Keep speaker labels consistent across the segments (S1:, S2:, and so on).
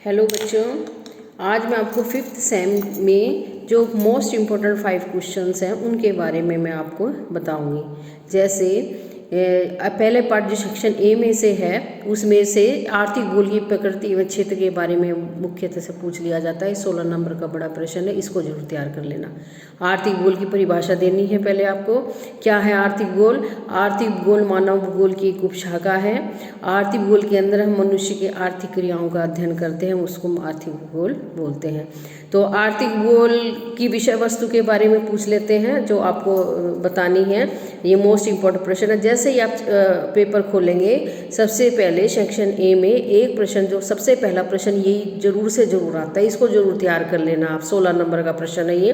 S1: Hello बच्चों, आज मैं आपको फिफ्थ सेम में जो मोस्ट इम्पोर्टेंट 5 क्वेश्चंस हैं उनके बारे में मैं आपको बताऊंगी। जैसे पहले पार्ट जो सेक्शन ए में से है उसमें से आर्थिक भूगोल की प्रकृति एवं क्षेत्र के बारे में मुख्यतः से पूछ लिया जाता है। 16 नंबर का बड़ा प्रश्न है, इसको जरूर तैयार कर लेना। आर्थिक भूगोल की परिभाषा देनी है पहले आपको। क्या है आर्थिक भूगोल? आर्थिक भूगोल मानव भूगोल की एक उपशाखा है। आर्थिक भूगोल के अंदर हम मनुष्य की आर्थिक क्रियाओं का अध्ययन करते हैं, उसको हम आर्थिक भूगोल बोलते हैं। तो आर्थिक भूगोल की विषय वस्तु के बारे में पूछ लेते हैं जो आपको बतानी है। ये मोस्ट इम्पोर्टेंट प्रश्न है। जैसे ही आप पेपर खोलेंगे सबसे पहले सेक्शन ए में एक प्रश्न, जो सबसे पहला प्रश्न यही जरूर से जरूर आता है, इसको जरूर तैयार कर लेना आप। 16 नंबर का प्रश्न है ये।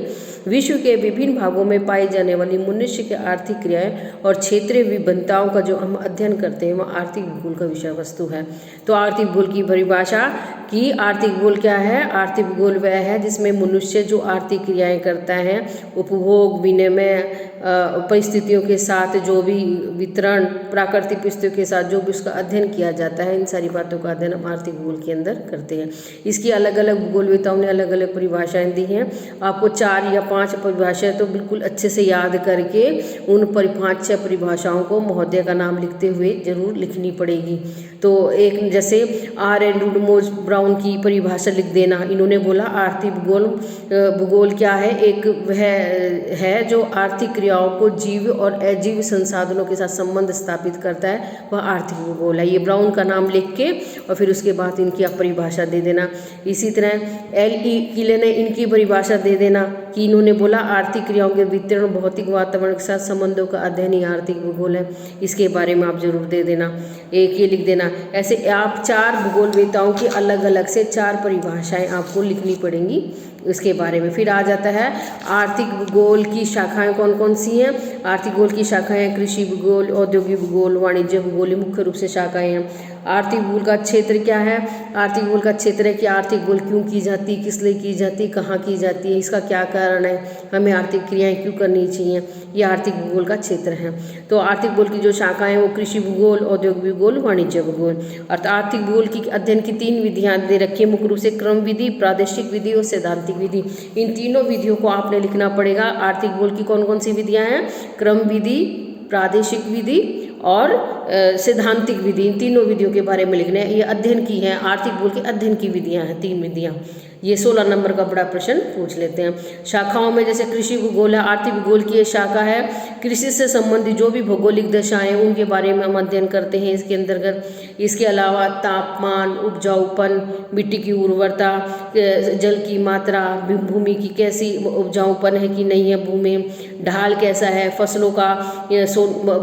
S1: विश्व के विभिन्न भागों में पाई जाने वाली मनुष्य की आर्थिक क्रियाएं और क्षेत्रीय विभिन्नताओं का जो हम अध्ययन करते हैं वह आर्थिक भूगोल का विषय वस्तु है। तो आर्थिक भूगोल की परिभाषा कि आर्थिक भूगोल क्या है? आर्थिक भूगोल वह है जिसमें मनुष्य जो आर्थिक क्रियाएं करता है, उपभोग, विनिमय, परिस्थितियों के साथ जो भी वितरण, प्राकृतिक परिस्थितियों के साथ जो भी उसका अध्ययन किया जाता है, इन सारी बातों का अध्ययन हम आर्थिक भूगोल के अंदर करते हैं। इसकी अलग अलग भूगोलवेताओं ने अलग अलग परिभाषाएं दी हैं। आपको 4 या 5 परिभाषाएं तो बिल्कुल अच्छे से याद करके उन 5-6 परिभाषाओं को महोदय का नाम लिखते हुए जरूर लिखनी पड़ेगी। तो एक जैसे R.N. रुडमोज ब्राउन की परिभाषा लिख देना। इन्होंने बोला आर्थिक भूगोल क्या है? एक वह है जो आर्थिक क्रियाओं को जीव और अजीव संसाधनों के साथ संबंध स्थापित करता है, वह आर्थिक भूगोल है। ये ब्राउन का नाम लिख के और फिर उसके बाद इनकी आप परिभाषा दे देना। इसी तरह L.E. किले ने इनकी परिभाषा दे देना कि इन्होंने बोला आर्थिक क्रियाओं के वितरण, भौतिक वातावरण के साथ संबंधों का अध्ययन ही आर्थिक भूगोल है। इसके बारे में आप जरूर दे देना, एक ये लिख देना। ऐसे आप 4 भूगोलवेताओं की अलग अलग से 4 परिभाषाएं आपको लिखनी पड़ेंगी इसके बारे में। फिर आ जाता है आर्थिक भूगोल की शाखाएं कौन कौन सी हैं। आर्थिक भूगोल की शाखाएं कृषि भूगोल, औद्योगिक भूगोल, वाणिज्य भूगोल, मुख्य रूप से शाखाएं हैं। आर्थिक भूगोल का क्षेत्र क्या है? आर्थिक भूगोल का क्षेत्र है कि आर्थिक भूगोल क्यों की जाती, किस लिए की जाती, कहाँ की जाती है, इसका क्या कारण है, हमें आर्थिक क्रियाएं क्यों करनी चाहिए, ये आर्थिक भूगोल का क्षेत्र है। तो आर्थिक भूगोल की जो शाखाएं हैं वो कृषि भूगोल, औद्योगिक भूगोल, वाणिज्य भूगोल। अर्थात आर्थिक भूगोल की अध्ययन की 3 विधियां दे रखी है, मुख्य रूप से क्रम विधि, प्रादेशिक विधि और सैद्धांतिक विधि। इन तीनों विधियों को आपने लिखना पड़ेगा। आर्थिक भूगोल की कौन कौन सी विधियां हैं? क्रम विधि, प्रादेशिक विधि और सैद्धांतिक विधि। इन तीनों विधियों के बारे में लिखना है। ये अध्ययन की है, आर्थिक भूगोल के अध्ययन की विधियां हैं, 3 विधियां। ये 16 नंबर का बड़ा प्रश्न पूछ लेते हैं। शाखाओं में जैसे कृषि भूगोल है, आर्थिक भूगोल की एक शाखा है। कृषि से संबंधित जो भी भौगोलिक दशाएं उनके बारे में हम अध्ययन करते हैं इसके अंतर्गत। इसके अलावा तापमान, उपजाऊपन, मिट्टी की उर्वरता, जल की मात्रा, भूमि की कैसी उपजाऊपन है कि नहीं है, भूमि ढाल कैसा है, फसलों का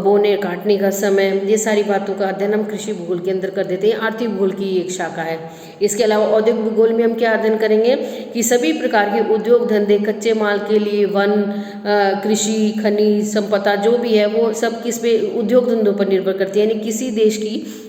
S1: बोने काटने का समय, ये सारी बातों का अध्ययन हम कृषि भूगोल के अंदर कर देते हैं। आर्थिक भूगोल की एक शाखा है। इसके अलावा औद्योगिक भूगोल में हम क्या अध्ययन करेंगे कि सभी प्रकार के उद्योग धंधे, कच्चे माल के लिए वन, कृषि, खनिज संपदा जो भी है वो सब किस पे, उद्योग धंधों पर निर्भर करती है। यानी किसी देश की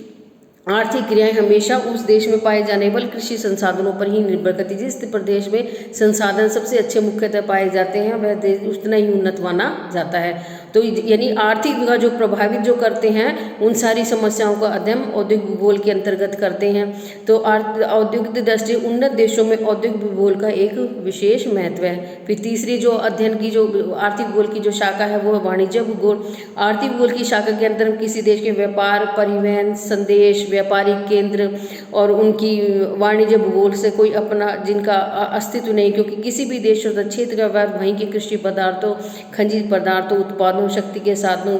S1: आर्थिक क्रियाएं हमेशा उस देश में पाए जाने वाले कृषि संसाधनों पर ही निर्भर करती है। जिस प्रदेश में संसाधन सबसे अच्छे मुख्यतः पाए जाते हैं वह देश उतना ही उन्नत माना जाता है। तो यानी आर्थिक विकास जो प्रभावित जो करते हैं उन सारी समस्याओं का अध्ययन औद्योगिक भूगोल के अंतर्गत करते हैं। तो औद्योगिक दृष्टि उन्नत देशों में औद्योगिक भूगोल का एक विशेष महत्व है। फिर तीसरी जो अध्ययन की जो आर्थिक भूगोल की जो शाखा है वो है वाणिज्य भूगोल। आर्थिक भूगोल की शाखा के अंदर किसी देश के व्यापार, परिवहन, संदेश, व्यापारिक केंद्र और उनकी वाणिज्य भूगोल से कोई अपना जिनका अस्तित्व नहीं, क्योंकि किसी भी देश और क्षेत्र का व्यवहार वहीं के कृषि पदार्थों, खनिज पदार्थों, उत्पादों, शक्ति के साधनों,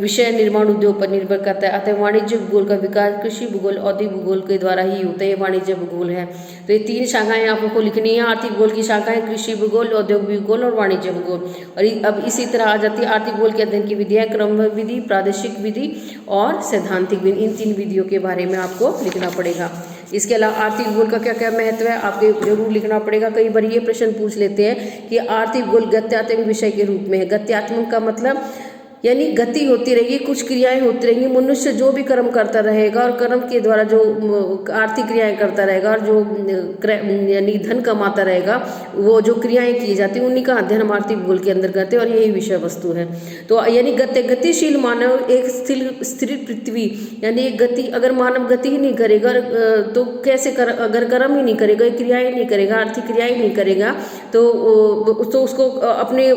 S1: विषय निर्माण उद्योग पर निर्भर करता है। अतः वाणिज्य भूगोल का विकास कृषि भूगोल, औद्योगिक भूगोल के द्वारा ही होता है। वाणिज्य भूगोल है। तो ये 3 शाखाएं आपको लिखनी है। आर्थिक भूगोल की शाखाएं कृषि भूगोल, औद्योगिक भूगोल और वाणिज्य भूगोल। और अब इसी तरह आ जाती है आर्थिक भूगोल के अध्ययन की विधियां, क्रम विधि, प्रादेशिक विधि और सैद्धांतिक विधि। इन 3 विधियों के बारे में आपको लिखना पड़ेगा। इसके अलावा आर्थिक भूगोल का क्या क्या महत्व है आपको जरूर लिखना पड़ेगा। कई बार ये प्रश्न पूछ लेते हैं कि आर्थिक भूगोल गत्यात्मक विषय के रूप में है। गत्यात्मक का मतलब यानी गति होती रहेगी, कुछ क्रियाएं होती रहेंगी। मनुष्य जो भी कर्म करता रहेगा और कर्म के द्वारा जो आर्थिक क्रियाएं करता रहेगा और जो यानी धन कमाता रहेगा, वो जो क्रियाएं की जाती हैं उन्हीं का अध्ययन हम आर्थिक भूगोल के अंदर करते हैं और यही विषय वस्तु है। तो यानी गतिशील मानव एक स्थिर पृथ्वी, यानी एक गति, अगर मानव गति ही नहीं करेगा तो कैसे अगर कर्म ही नहीं करेगा, क्रियाएं नहीं करेगा, आर्थिक क्रियाएं नहीं करेगा, तो उसको अपने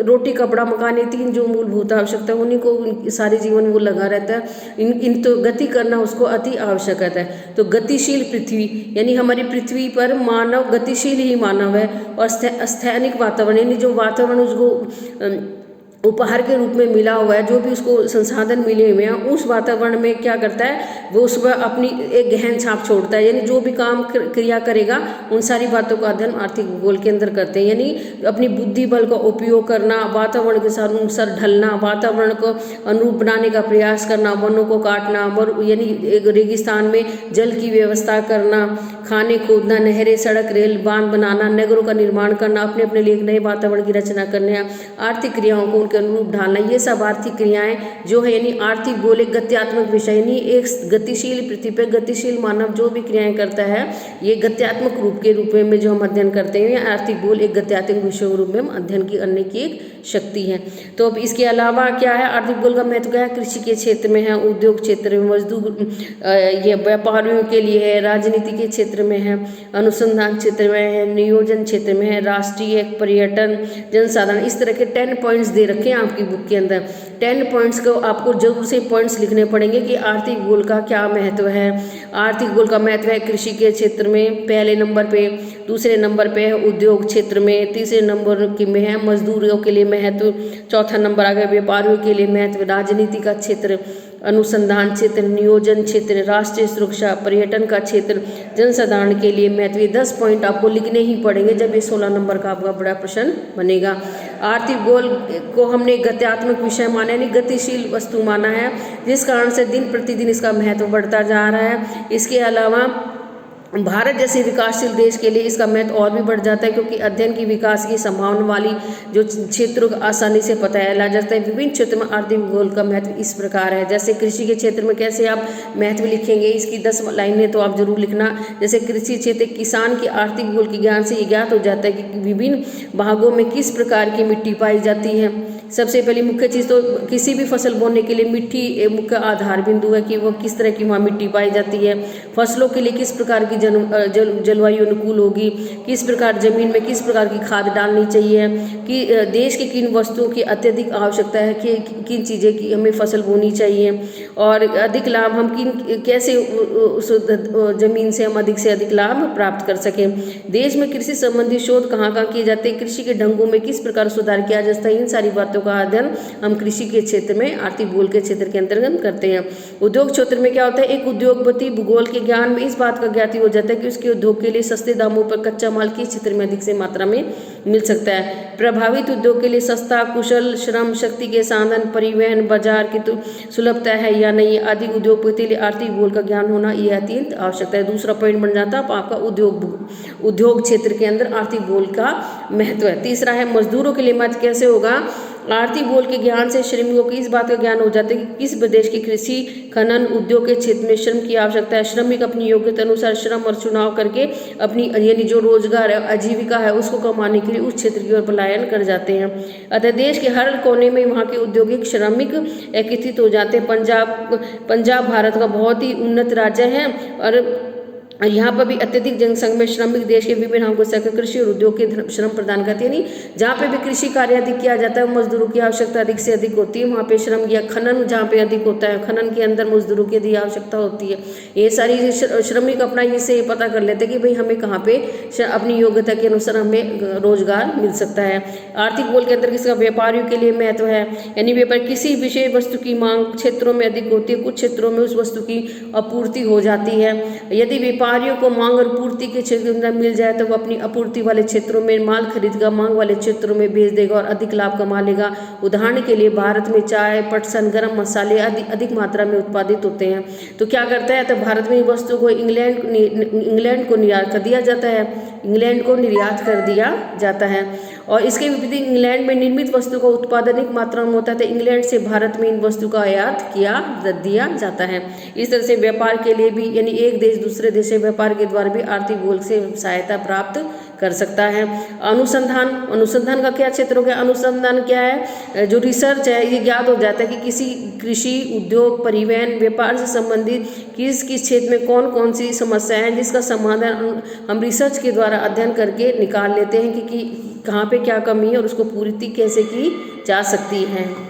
S1: रोटी कपड़ा मकान, ये तीन जो मूलभूत आवश्यकता है उन्हीं को सारे जीवन वो लगा रहता है। इन तो गति करना उसको अति आवश्यक है। तो गतिशील पृथ्वी, यानी हमारी पृथ्वी पर मानव गतिशील ही मानव है। और स्थैनिक वातावरण, यानी जो वातावरण उसको उपहार के रूप में मिला हुआ है, जो भी उसको संसाधन मिले हुए हैं, उस वातावरण में क्या करता है वो उसमें अपनी एक गहन छाप छोड़ता है। यानी जो भी काम क्रिया करेगा उन सारी बातों का अध्ययन आर्थिक भूगोल के अंदर करते हैं। यानी अपनी बुद्धि बल का उपयोग करना, वातावरण के साथ अनुसार ढलना, वातावरण को अनुरूप बनाने का प्रयास करना, वनों को काटना, यानी एक रेगिस्तान में जल की व्यवस्था करना, खाने खोदना, नहरें, सड़क, रेल, बांध बनाना, नगरों का निर्माण करना, अपने अपने लिए एक नए वातावरण की रचना करना, आर्थिक क्रियाओं को के अनुरूप ढालना, ये सब आर्थिक क्रियाएं जो है, यानी आर्थिक भूगोल एक गत्यात्मक विषय, यानी एक गतिशील पृथ्वी पर गतिशील मानव जो भी क्रियाएं करता है, ये गत्यात्मक रूप के रूप में जो हम अध्ययन करते हैं, आर्थिक भूगोल एक गत्यात्मक विषय के रूप में हम अध्ययन करने की एक शक्ति है। तो अब इसके अलावा क्या है, आर्थिक भूगोल का महत्व क्या है, कृषि के क्षेत्र में है, उद्योग क्षेत्र में, मजदूर ये व्यापारियों के लिए है, राजनीति के क्षेत्र में है, अनुसंधान क्षेत्र में है, नियोजन क्षेत्र में है, राष्ट्रीय, पर्यटन, जनसाधारण, इस तरह के 10 पॉइंट्स दे रखे हैं आपकी बुक के अंदर। 10 पॉइंट्स को आपको जरूर से पॉइंट्स लिखने पड़ेंगे कि आर्थिक भूगोल का क्या महत्व है। आर्थिक भूगोल का महत्व है कृषि के क्षेत्र में पहले नंबर पे, दूसरे नंबर पे है उद्योग क्षेत्र में, तीसरे नंबर में है मजदूरों के लिए महत्व, चौथा नंबर आ गया व्यापारियों के लिए महत्व, राजनीति का क्षेत्र, अनुसंधान क्षेत्र, नियोजन क्षेत्र, राष्ट्रीय सुरक्षा, पर्यटन का क्षेत्र, जनसाधारण के लिए महत्व। 10 पॉइंट आपको लिखने ही पड़ेंगे जब ये 16 नंबर का आपका बड़ा प्रश्न बनेगा। आर्थिक भूगोल को हमने गत्यात्मक विषय माना, यानी गतिशील वस्तु माना है, जिस कारण से दिन प्रतिदिन इसका महत्व बढ़ता जा रहा है। इसके अलावा भारत जैसे विकासशील देश के लिए इसका महत्व और भी बढ़ जाता है, क्योंकि अध्ययन की विकास की संभावना वाली जो क्षेत्रों को आसानी से पता चला जाता है। विभिन्न क्षेत्रों में आर्थिक भूगोल का महत्व इस प्रकार है। जैसे कृषि के क्षेत्र में कैसे आप महत्व लिखेंगे, इसकी 10 लाइनें तो आप जरूर लिखना। जैसे कृषि क्षेत्र, किसान के आर्थिक भूगोल के ज्ञान से ये ज्ञात हो जाता है कि विभिन्न भागों में किस प्रकार की मिट्टी पाई जाती है। सबसे पहली मुख्य चीज़ तो किसी भी फसल बोने के लिए मिट्टी एक मुख्य आधार बिंदु है कि वो किस तरह की वहाँ मिट्टी पाई जाती है। फसलों के लिए किस प्रकार की जलवायु अनुकूल होगी, किस प्रकार जमीन में किस प्रकार की खाद डालनी चाहिए, कि देश की किन वस्तुओं की अत्यधिक आवश्यकता है, कि किन चीज़ें की हमें फसल बोनी चाहिए, और अधिक लाभ हम कैसे उस जमीन से हम अधिक से अधिक लाभ प्राप्त कर सकें। देश में कृषि संबंधी शोध कहाँ कहाँ किए जाते हैं, कृषि के ढंगों में किस प्रकार सुधार किया जाता है, इन सारी बातों का अध्ययन हम कृषि के क्षेत्र में आर्थिक भूगोल के क्षेत्र के अंतर्गत करते हैं। उद्योग क्षेत्र में क्या होता है, एक उद्योगपति भूगोल के ज्ञान में इस बात का ज्ञाति हो जाता है कि उसके उद्योग के लिए सस्ते दामों पर कच्चा माल किस क्षेत्र में अधिक से मात्रा में मिल सकता है। प्रभावित उद्योग के लिए सस्ता, कुशल, श्रम शक्ति के साधन, परिवहन, बाजार की तो सुलभता है या नहीं, आदि उद्योगपति के लिए आर्थिक भूगोल का ज्ञान होना यह अत्यंत आवश्यकता है। दूसरा पॉइंट बन जाता है आपका उद्योग क्षेत्र के अंदर आर्थिक भूगोल का महत्व है। तीसरा है मजदूरों के लिए महत्व कैसे होगा, आर्थिक भूगोल के ज्ञान से श्रमिकों को इस बात का ज्ञान हो जाता है कि किस प्रदेश की कृषि, खनन, उद्योग के क्षेत्र में श्रम की आवश्यकता है। श्रमिक अपनी योग्यता अनुसार श्रम और चुनाव करके अपनी यानी जो रोजगार है, आजीविका है, उसको कमाने के लिए उस क्षेत्र की ओर पलायन कर जाते हैं। अतः देश के हर कोने में वहाँ के औद्योगिक श्रमिक एकत्रित हो जाते हैं। पंजाब भारत का बहुत ही उन्नत राज्य है और यहाँ पर भी अत्यधिक जनसंख्या में श्रमिक देश के विभिन्न भागों से कृषि और उद्योग के श्रम प्रदान करती है। यानी जहाँ पे भी कृषि कार्य अधिक किया जाता है, मजदूरों की आवश्यकता अधिक से अधिक होती है, वहाँ पे श्रम या खनन जहाँ पे अधिक होता है, खनन के अंदर मजदूरों की अधिक आवश्यकता होती है। ये सारी श्रमिक अपना इससे पता कर लेते हैं कि भाई हमें कहाँ पे अपनी योग्यता के अनुसार हमें रोजगार मिल सकता है। आर्थिक भूगोल के अंदर किसका व्यापारियों के लिए महत्व है, यानी व्यापार किसी विशेष वस्तु की मांग क्षेत्रों में अधिक होती है, कुछ क्षेत्रों में उस वस्तु की आपूर्ति हो जाती है। यदि व्यापारियों को मांग और पूर्ति के क्षेत्र के अंदर मिल जाए तो वो अपनी आपूर्ति वाले क्षेत्रों में माल खरीदकर मांग वाले क्षेत्रों में बेच देगा और अधिक लाभ कमा लेगा। उदाहरण के लिए भारत में चाय, पटसन, गरम मसाले अधिक मात्रा में उत्पादित होते हैं। तो क्या करता है, तो भारत में वस्तु को इंग्लैंड को निर्यात कर दिया जाता है, इंग्लैंड को निर्यात कर दिया जाता है। और इसके विपरीत इंग्लैंड में निर्मित वस्तु का उत्पादन अधिक मात्रा में होता है, तो इंग्लैंड से भारत में इन वस्तु का आयात दिया जाता है। इस तरह से व्यापार के लिए भी, यानी एक देश दूसरे देश से व्यापार के द्वारा भी आर्थिक गोल से सहायता प्राप्त कर सकता है। अनुसंधान का क्या क्षेत्र हो गया? अनुसंधान क्या है? जो रिसर्च है, ये ज्ञात हो जाता है कि किसी कृषि, उद्योग, परिवहन, व्यापार से संबंधित किस किस क्षेत्र में कौन कौन सी समस्याएं हैं, जिसका समाधान हम रिसर्च के द्वारा अध्ययन करके निकाल लेते हैं कि कहाँ पे क्या कमी है और उसको पूर्ति कैसे की जा सकती है।